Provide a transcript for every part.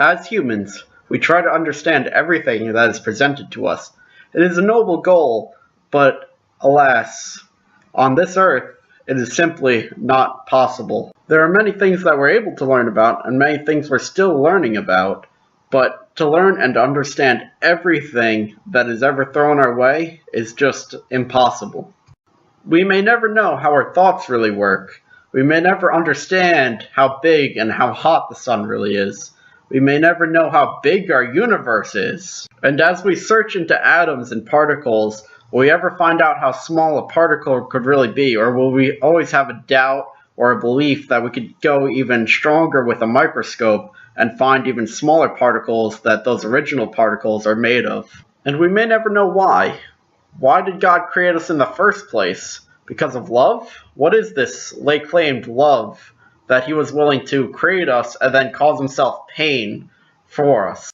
As humans, we try to understand everything that is presented to us. It is a noble goal, but alas, on this earth, it is simply not possible. There are many things that we're able to learn about, and many things we're still learning about, but to learn and understand everything that is ever thrown our way is just impossible. We may never know how our thoughts really work. We may never understand how big and how hot the sun really is. We may never know how big our universe is. And as we search into atoms and particles, will we ever find out how small a particle could really be? Or will we always have a doubt or a belief that we could go even stronger with a microscope and find even smaller particles that those original particles are made of? And we may never know why. Why did God create us in the first place? Because of love? What is this lay-claimed love that he was willing to create us and then cause himself pain for us?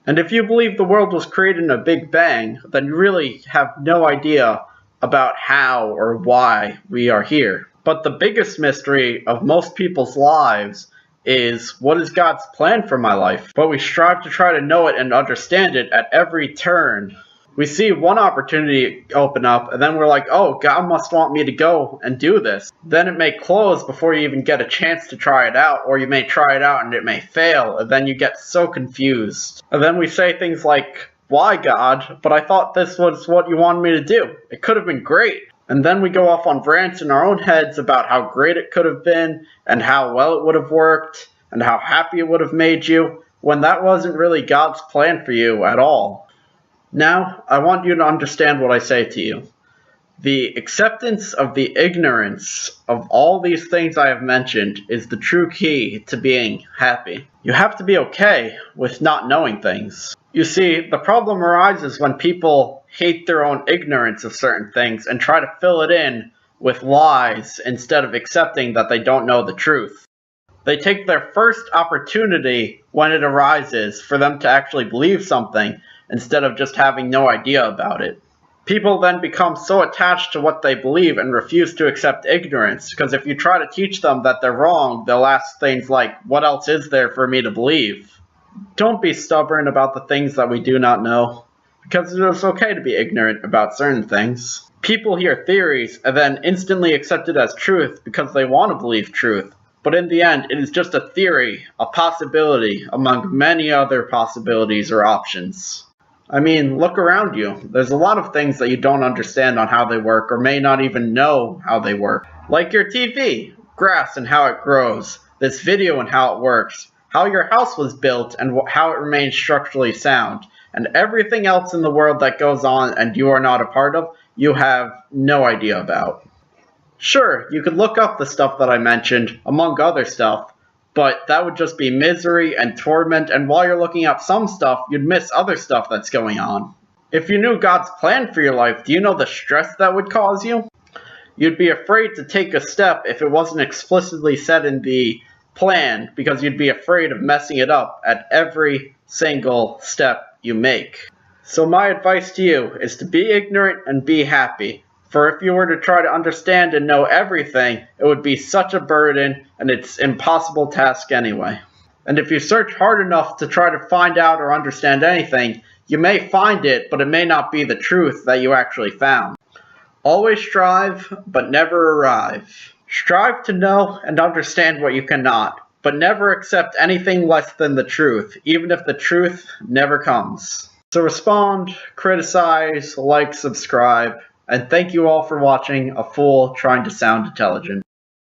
And if you believe the world was created in a Big Bang, then you really have no idea about how or why we are here. But the biggest mystery of most people's lives is, what is God's plan for my life? But we strive to try to know it and understand it at every turn. We see one opportunity open up, and then we're like, oh, God must want me to go and do this. Then it may close before you even get a chance to try it out, or you may try it out and it may fail, and then you get so confused. And then we say things like, why, God? But I thought this was what you wanted me to do. It could have been great. And then we go off on rants in our own heads about how great it could have been, and how well it would have worked, and how happy it would have made you, when that wasn't really God's plan for you at all. Now, I want you to understand what I say to you. The acceptance of the ignorance of all these things I have mentioned is the true key to being happy. You have to be okay with not knowing things. You see, the problem arises when people hate their own ignorance of certain things and try to fill it in with lies instead of accepting that they don't know the truth. They take their first opportunity when it arises for them to actually believe something instead of just having no idea about it. People then become so attached to what they believe and refuse to accept ignorance, because if you try to teach them that they're wrong, they'll ask things like, what else is there for me to believe? Don't be stubborn about the things that we do not know, because it is okay to be ignorant about certain things. People hear theories and then instantly accept it as truth because they want to believe truth, but in the end it is just a theory, a possibility among many other possibilities or options. I mean, look around you. There's a lot of things that you don't understand on how they work or may not even know how they work. Like your TV, grass and how it grows, this video and how it works, how your house was built and how it remains structurally sound, and everything else in the world that goes on and you are not a part of, you have no idea about. Sure, you could look up the stuff that I mentioned, among other stuff, but that would just be misery and torment, and while you're looking up some stuff, you'd miss other stuff that's going on. If you knew God's plan for your life, do you know the stress that would cause you? You'd be afraid to take a step if it wasn't explicitly said in the plan, because you'd be afraid of messing it up at every single step you make. So my advice to you is to be ignorant and be happy. For if you were to try to understand and know everything, it would be such a burden, and it's an impossible task anyway. And if you search hard enough to try to find out or understand anything, you may find it, but it may not be the truth that you actually found. Always strive, but never arrive. Strive to know and understand what you cannot, but never accept anything less than the truth, even if the truth never comes. So respond, criticize, like, subscribe, and thank you all for watching A Fool Trying to Sound Intelligent.